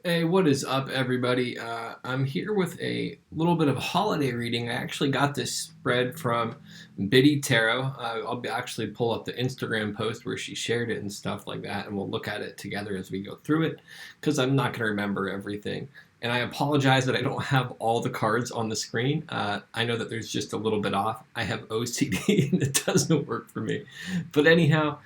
Hey, what is up, everybody? I'm here with a little bit of a holiday reading. I actually got this spread from Biddy Tarot. Actually pull up the Instagram post where she shared it and stuff like that, and we'll look at it together as we go through it because I'm not going to remember everything. And I apologize that I don't have all the cards on the screen. I know that there's just a little bit off. I have OCD and it doesn't work for me. But anyhow,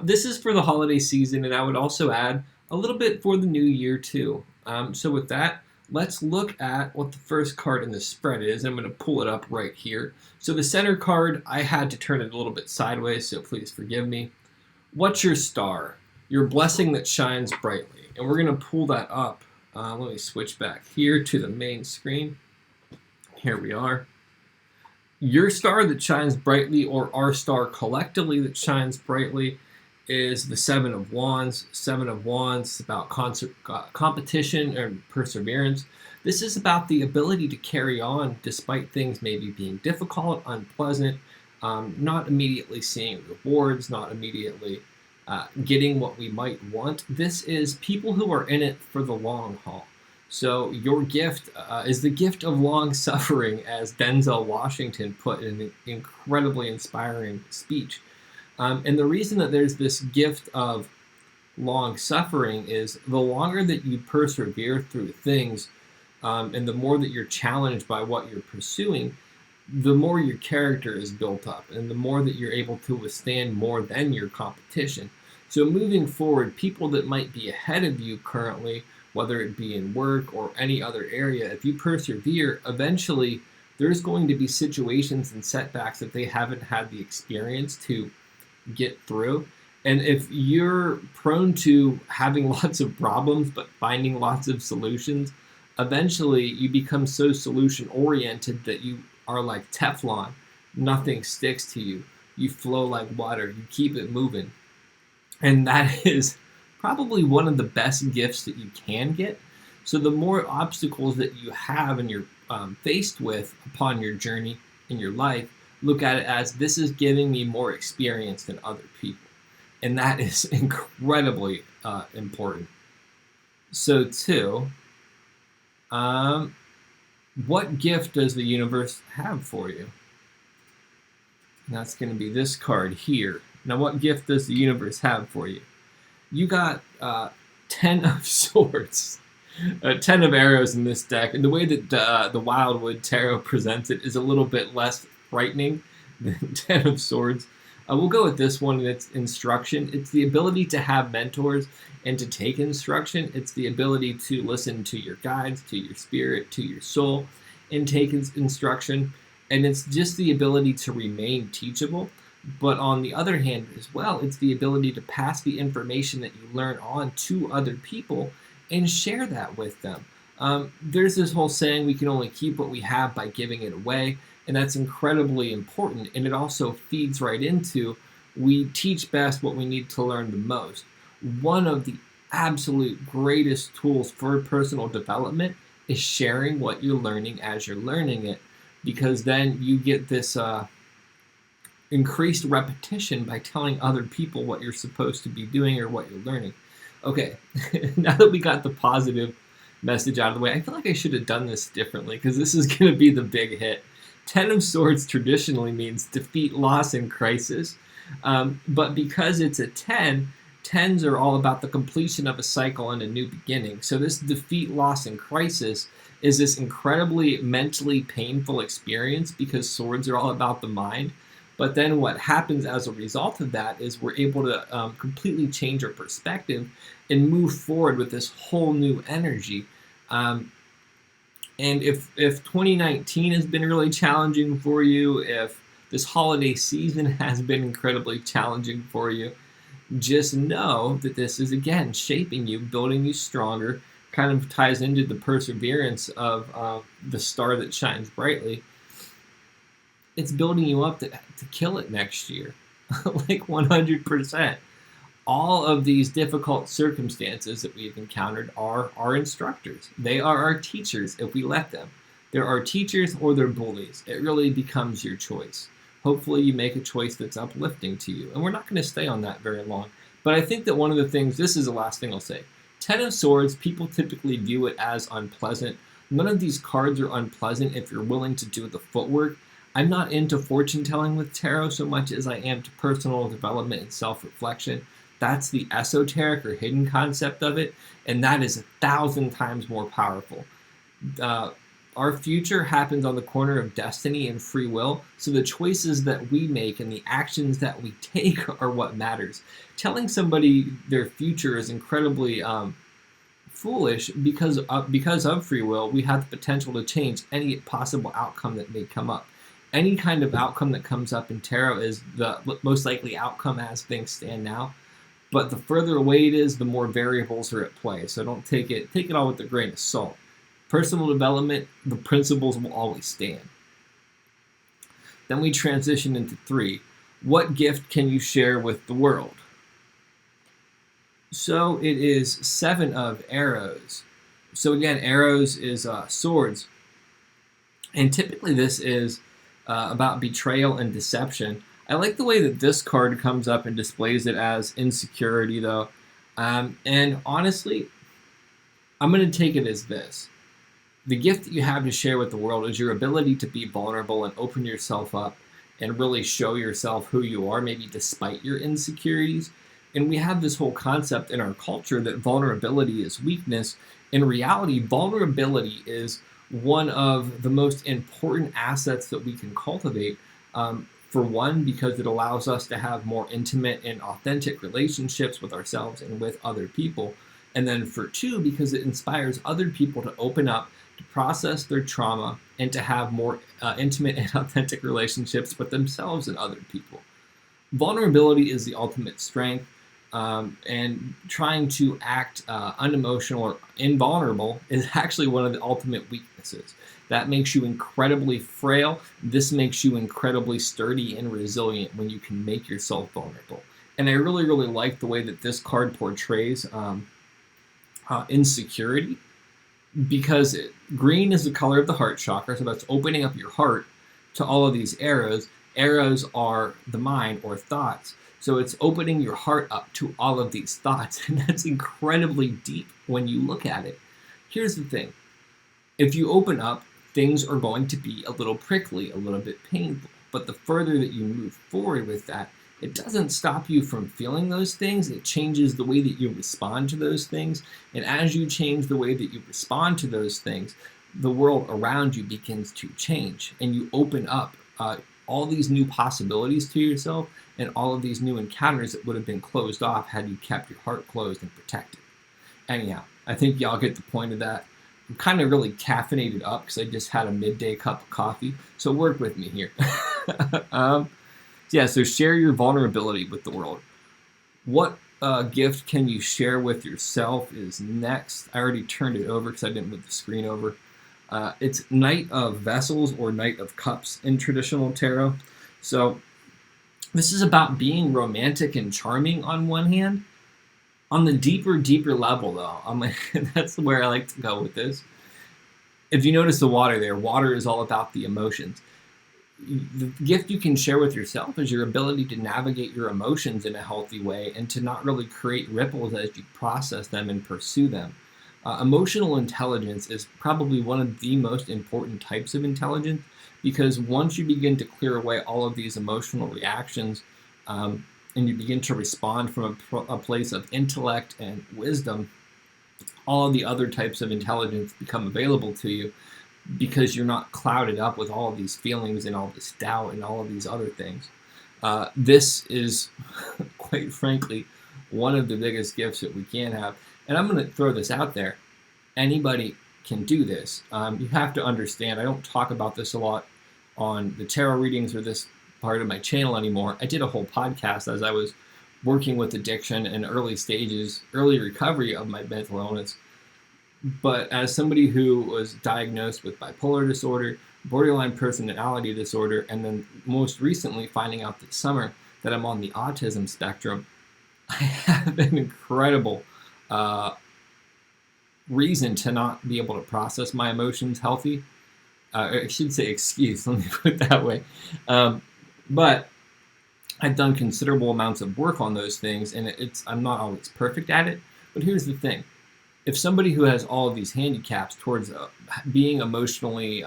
this is for the holiday season, and I would also add a little bit for the new year too. So with that, let's look at what the first card in the spread is. I'm going to pull it up right here. So the center card, I had to turn it a little bit sideways, so please forgive me. What's your star? Your blessing that shines brightly. And we're going to pull that up. Let me switch back here to the main screen. Here we are. Your star that shines brightly, or our star collectively that shines brightly, is the Seven of Wands. Seven of Wands is about competition and perseverance. This is about the ability to carry on despite things maybe being difficult, unpleasant, not immediately seeing rewards, not immediately getting what we might want. This is people who are in it for the long haul. So your gift is the gift of long suffering, as Denzel Washington put in an incredibly inspiring speech. And the reason that there's this gift of long suffering is the longer that you persevere through things, and the more that you're challenged by what you're pursuing, the more your character is built up, and the more that you're able to withstand more than your competition. So moving forward, people that might be ahead of you currently, whether it be in work or any other area, if you persevere, eventually there's going to be situations and setbacks that they haven't had the experience to get through. And if you're prone to having lots of problems but finding lots of solutions, eventually you become so solution oriented that you are like Teflon. Nothing sticks to you. You flow like water. You keep it moving. And that is probably one of the best gifts that you can get. So the more obstacles that you have and you're faced with upon your journey in your life, look at it as this is giving me more experience than other people. And that is incredibly important. So, two, what gift does the universe have for you? And that's going to be this card here. Now, what gift does the universe have for you? You got 10 of swords. 10 of arrows in this deck. And the way that the Wildwood Tarot presents it is a little bit less frightening than 10 of Swords. We'll go with this one, and it's instruction. It's the ability to have mentors and to take instruction. It's the ability to listen to your guides, to your spirit, to your soul, and take instruction. And it's just the ability to remain teachable. But on the other hand as well, it's the ability to pass the information that you learn on to other people and share that with them. There's this whole saying, we can only keep what we have by giving it away. And that's incredibly important. And it also feeds right into, we teach best what we need to learn the most. One of the absolute greatest tools for personal development is sharing what you're learning as you're learning it, because then you get this increased repetition by telling other people what you're supposed to be doing or what you're learning. Okay, now that we got the positive message out of the way, I feel like I should have done this differently, because this is going to be the big hit. 10 of Swords traditionally means defeat, loss, and crisis. But because it's a 10, 10s are all about the completion of a cycle and a new beginning. So this defeat, loss, and crisis is this incredibly mentally painful experience, because swords are all about the mind. But then what happens as a result of that is we're able to completely change our perspective and move forward with this whole new energy. And if 2019 has been really challenging for you, if this holiday season has been incredibly challenging for you, just know that this is, again, shaping you, building you stronger, kind of ties into the perseverance of the star that shines brightly. It's building you up to kill it next year, like 100%. All of these difficult circumstances that we've encountered are our instructors. They are our teachers if we let them. They're our teachers or they're bullies. It really becomes your choice. Hopefully you make a choice that's uplifting to you. And we're not going to stay on that very long. But I think that one of the things, this is the last thing I'll say, Ten of Swords, people typically view it as unpleasant. None of these cards are unpleasant if you're willing to do the footwork. I'm not into fortune telling with tarot so much as I am to personal development and self-reflection. That's the esoteric or hidden concept of it, and that is 1,000 times more powerful. Uh, our future happens on the corner of destiny and free will, so the choices that we make and the actions that we take are what matters. Telling somebody their future is incredibly foolish because of free will. We have the potential to change any possible outcome that may come up. Any kind of outcome that comes up in tarot is the most likely outcome as things stand now. But the further away it is, the more variables are at play. So don't take it all with a grain of salt. Personal development, the principles will always stand. Then we transition into 3. What gift can you share with the world? So it is 7 of arrows. So again, arrows is swords. And typically this is about betrayal and deception. I like the way that this card comes up and displays it as insecurity, though. And honestly, I'm going to take it as this. The gift that you have to share with the world is your ability to be vulnerable and open yourself up and really show yourself who you are, maybe despite your insecurities. And we have this whole concept in our culture that vulnerability is weakness. In reality, vulnerability is one of the most important assets that we can cultivate. For one, because it allows us to have more intimate and authentic relationships with ourselves and with other people. And then for 2, because it inspires other people to open up, to process their trauma, and to have more intimate and authentic relationships with themselves and other people. Vulnerability is the ultimate strength, and trying to act unemotional or invulnerable is actually one of the ultimate weaknesses. That makes you incredibly frail. This makes you incredibly sturdy and resilient when you can make yourself vulnerable. And I really, really like the way that this card portrays insecurity, because green is the color of the heart chakra, so that's opening up your heart to all of these arrows. Arrows are the mind or thoughts, so it's opening your heart up to all of these thoughts, and that's incredibly deep when you look at it. Here's the thing. If you open up, things are going to be a little prickly, a little bit painful, but the further that you move forward with that, it doesn't stop you from feeling those things. It changes the way that you respond to those things. And as you change the way that you respond to those things, the world around you begins to change. And you open up all these new possibilities to yourself and all of these new encounters that would have been closed off had you kept your heart closed and protected. Anyhow, I think y'all get the point of that. I'm kind of really caffeinated up because I just had a midday cup of coffee. So work with me here. So share your vulnerability with the world. What gift can you share with yourself is next. I already turned it over because I didn't move the screen over. It's Knight of Vessels or Knight of Cups in traditional tarot. So this is about being romantic and charming on one hand. On the deeper level, though, that's where I like to go with this. If you notice the water there, water is all about the emotions. The gift you can share with yourself is your ability to navigate your emotions in a healthy way and to not really create ripples as you process them and pursue them. Emotional intelligence is probably one of the most important types of intelligence, because once you begin to clear away all of these emotional reactions and you begin to respond from a place of intellect and wisdom, all of the other types of intelligence become available to you, because you're not clouded up with all of these feelings and all this doubt and all of these other things. This is, quite frankly, one of the biggest gifts that we can have. And I'm going to throw this out there. Anybody can do this. You have to understand, I don't talk about this a lot on the tarot readings or this part of my channel anymore. I did a whole podcast as I was working with addiction and early recovery of my mental illness. But as somebody who was diagnosed with bipolar disorder, borderline personality disorder, and then most recently finding out this summer that I'm on the autism spectrum, I have an incredible reason to not be able to process my emotions healthy. I should say excuse, let me put it that way. But I've done considerable amounts of work on those things, and I'm not always perfect at it. But here's the thing. if somebody who has all of these handicaps towards being emotionally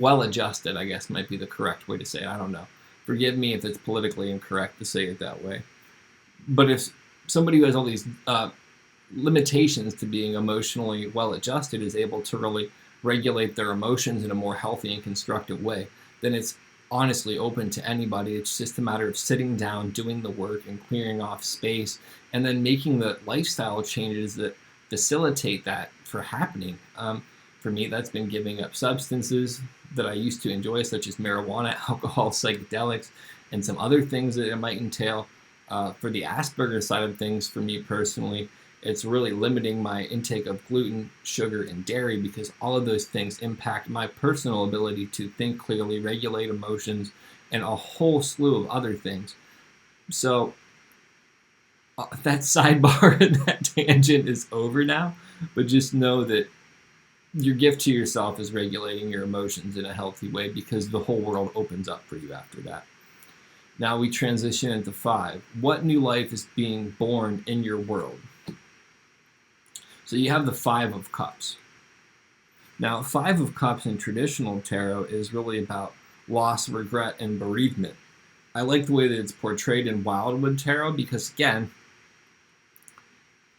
well adjusted, I guess might be the correct way to say it. I don't know. Forgive me if it's politically incorrect to say it that way. But if somebody who has all these limitations to being emotionally well adjusted is able to really regulate their emotions in a more healthy and constructive way, then it's honestly open to anybody. It's just a matter of sitting down, doing the work, and clearing off space, and then making the lifestyle changes that facilitate that for happening. For me, that's been giving up substances that I used to enjoy, such as marijuana, alcohol, psychedelics, and some other things that it might entail. For the Asperger side of things, for me personally, it's really limiting my intake of gluten, sugar, and dairy, because all of those things impact my personal ability to think clearly, regulate emotions, and a whole slew of other things. So that sidebar and that tangent is over now, but just know that your gift to yourself is regulating your emotions in a healthy way, because the whole world opens up for you after that. Now we transition into 5. What new life is being born in your world? So you have the 5 of Cups. Now, 5 of Cups in traditional tarot is really about loss, regret, and bereavement. I like the way that it's portrayed in Wildwood Tarot because, again,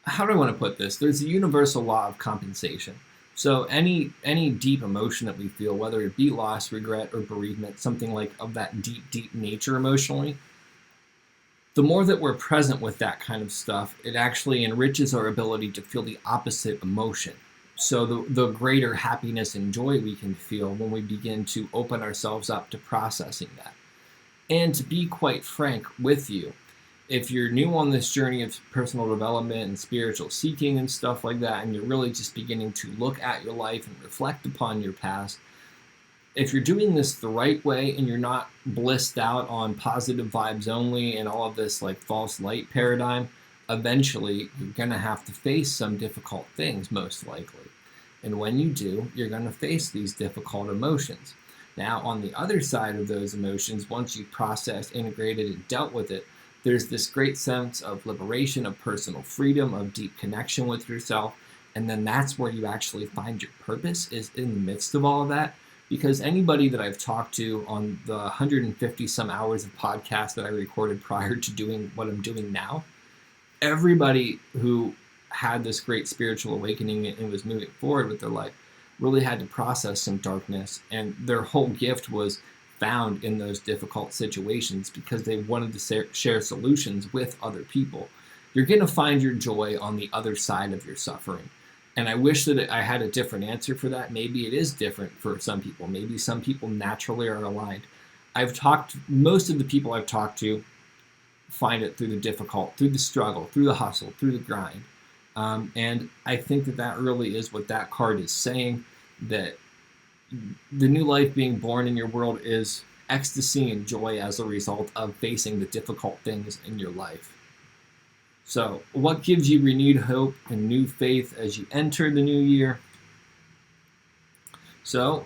how do I want to put this? There's a universal law of compensation. So any deep emotion that we feel, whether it be loss, regret, or bereavement, something like of that deep nature emotionally, the more that we're present with that kind of stuff, it actually enriches our ability to feel the opposite emotion. So the greater happiness and joy we can feel when we begin to open ourselves up to processing that. And to be quite frank with you, if you're new on this journey of personal development and spiritual seeking and stuff like that, and you're really just beginning to look at your life and reflect upon your past, if you're doing this the right way and you're not blissed out on positive vibes only and all of this like false light paradigm, eventually you're going to have to face some difficult things, most likely. And when you do, you're going to face these difficult emotions. Now, on the other side of those emotions, once you've processed, integrated, and dealt with it, there's this great sense of liberation, of personal freedom, of deep connection with yourself. And then that's where you actually find your purpose, is in the midst of all of that. Because anybody that I've talked to on the 150 some hours of podcasts that I recorded prior to doing what I'm doing now, everybody who had this great spiritual awakening and was moving forward with their life really had to process some darkness. And their whole gift was found in those difficult situations because they wanted to share solutions with other people. You're going to find your joy on the other side of your suffering. And I wish that I had a different answer for that. Maybe it is different for some people. Maybe some people naturally are aligned. Most of the people I've talked to find it through the difficult, through the struggle, through the hustle, through the grind. And I think that really is what that card is saying, that the new life being born in your world is ecstasy and joy as a result of facing the difficult things in your life. So, what gives you renewed hope and new faith as you enter the new year? So,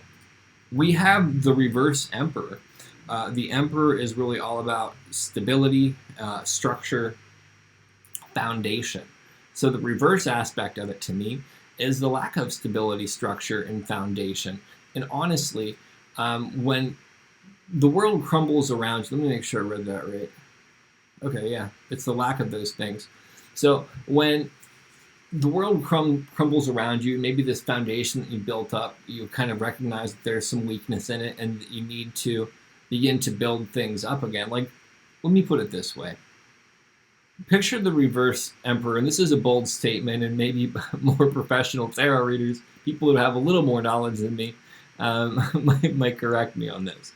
we have the reverse Emperor. The Emperor is really all about stability, structure, foundation. So, the reverse aspect of it to me is the lack of stability, structure, and foundation. And honestly, when the world crumbles around you, let me make sure I read that right. Okay, yeah, it's the lack of those things. So when the world crumbles around you, maybe this foundation that you built up, you kind of recognize that there's some weakness in it and that you need to begin to build things up again. Like, let me put it this way. Picture the reverse Emperor, and this is a bold statement, and maybe more professional tarot readers, people who have a little more knowledge than me, might correct me on this.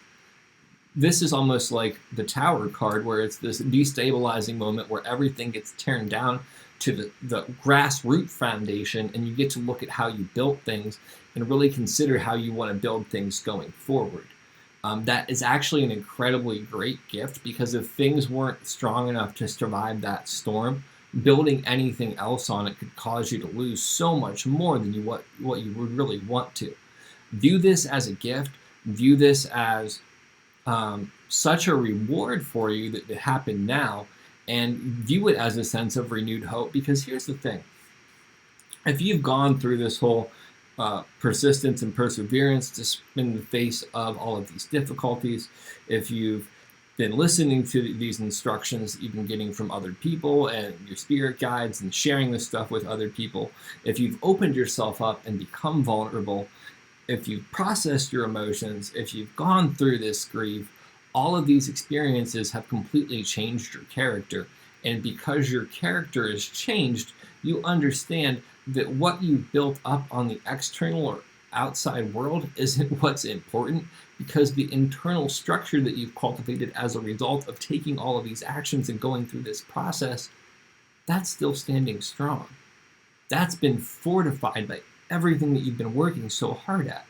This is almost like the Tower card, where it's this destabilizing moment where everything gets torn down to the grassroots foundation, and you get to look at how you built things and really consider how you want to build things going forward. That is actually an incredibly great gift, because if things weren't strong enough to survive that storm, building anything else on it could cause you to lose so much more than what you would really want to. View this as a gift. View this as such a reward for you that happened now, and view it as a sense of renewed hope. Because here's the thing. If you've gone through this whole persistence and perseverance just in the face of all of these difficulties, if you've been listening to these instructions that you've been getting from other people and your spirit guides and sharing this stuff with other people, if you've opened yourself up and become vulnerable, if you've processed your emotions, if you've gone through this grief, all of these experiences have completely changed your character. And because your character is changed, you understand that what you built up on the external or outside world isn't what's important, because the internal structure that you've cultivated as a result of taking all of these actions and going through this process, that's still standing strong. That's been fortified by everything that you've been working so hard at.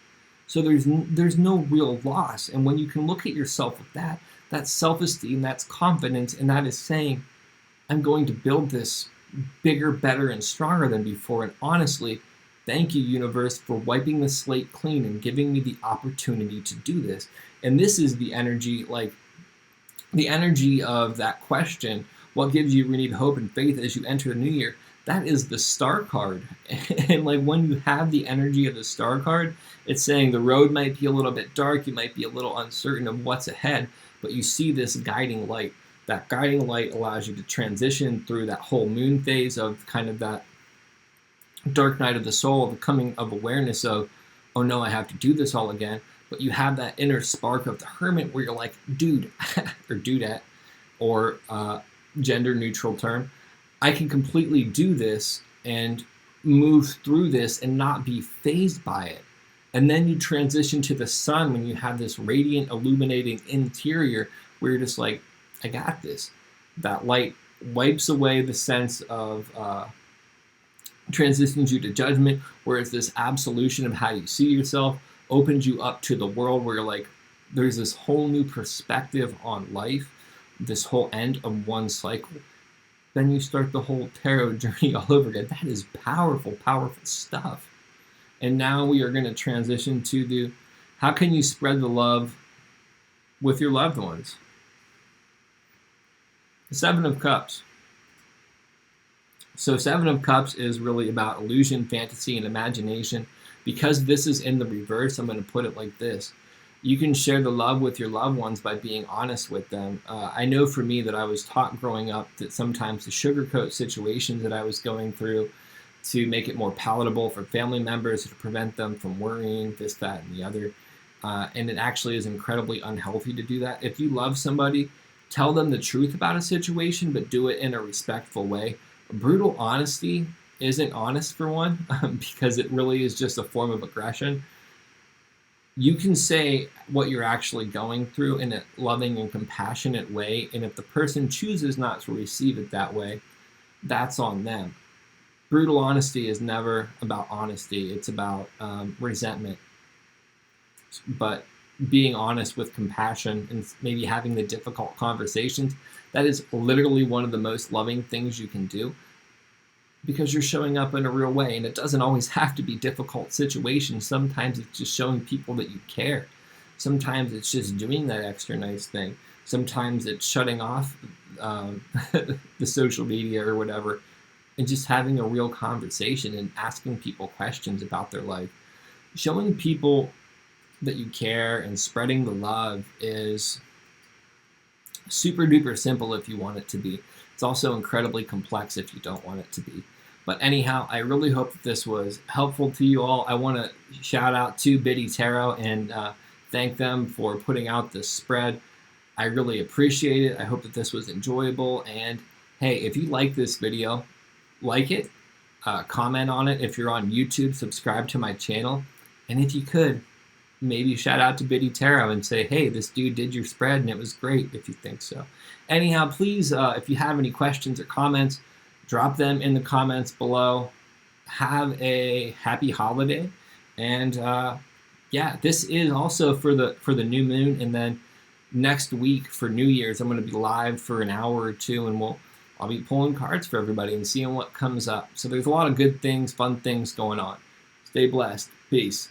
So there's no real loss. And when you can look at yourself with that, that's self-esteem, that's confidence, and that is saying, I'm going to build this bigger, better, and stronger than before. And honestly, thank you, universe, for wiping the slate clean and giving me the opportunity to do this. And this is the energy, like the energy of that question, what gives you renewed hope and faith as you enter the new year? That is the star card. And like when you have the energy of the star card, it's saying the road might be a little bit dark, you might be a little uncertain of what's ahead, but you see this guiding light. That guiding light allows you to transition through that whole moon phase of kind of that dark night of the soul, the coming of awareness of, oh no, I have to do this all again. But you have that inner spark of the hermit where you're like, dude, or dudette, or gender neutral term, I can completely do this and move through this and not be fazed by it. And then you transition to the sun when you have this radiant, illuminating interior where you're just like, I got this. That light wipes away the sense of transitions you to judgment, whereas this absolution of how you see yourself opens you up to the world where you're like, there's this whole new perspective on life, this whole end of one cycle. Then you start the whole tarot journey all over again. That is powerful, powerful stuff. And now we are going to transition to the, how can you spread the love with your loved ones? The Seven of Cups. So Seven of Cups is really about illusion, fantasy, and imagination. Because this is in the reverse, I'm going to put it like this. You can share the love with your loved ones by being honest with them. I know for me that I was taught growing up that sometimes to sugarcoat situations that I was going through to make it more palatable for family members, to prevent them from worrying, this, that, and the other. And it actually is incredibly unhealthy to do that. If you love somebody, tell them the truth about a situation, but do it in a respectful way. Brutal honesty isn't honest, for one, because it really is just a form of aggression. You can say what you're actually going through in a loving and compassionate way, and if the person chooses not to receive it that way, that's on them. Brutal honesty is never about honesty. It's about resentment. But being honest with compassion and maybe having the difficult conversations, that is literally one of the most loving things you can do, because you're showing up in a real way. And it doesn't always have to be difficult situations. Sometimes it's just showing people that you care. Sometimes it's just doing that extra nice thing. Sometimes it's shutting off the social media or whatever and just having a real conversation and asking people questions about their life. Showing people that you care and spreading the love is super duper simple if you want it to be. It's also incredibly complex if you don't want it to be. But anyhow, I really hope that this was helpful to you all. I want to shout out to Biddy Tarot and thank them for putting out this spread. I really appreciate it. I hope that this was enjoyable. And hey, if you like this video, like it, comment on it. If you're on YouTube, subscribe to my channel. And if you could, maybe shout out to Biddy Tarot and say, hey, this dude did your spread and it was great, if you think so. Anyhow, please, if you have any questions or comments, drop them in the comments below. Have a happy holiday. And yeah, this is also for the new moon. And then next week for New Year's, I'm going to be live for an hour or two, and I'll be pulling cards for everybody and seeing what comes up. So there's a lot of good things, fun things going on. Stay blessed. Peace.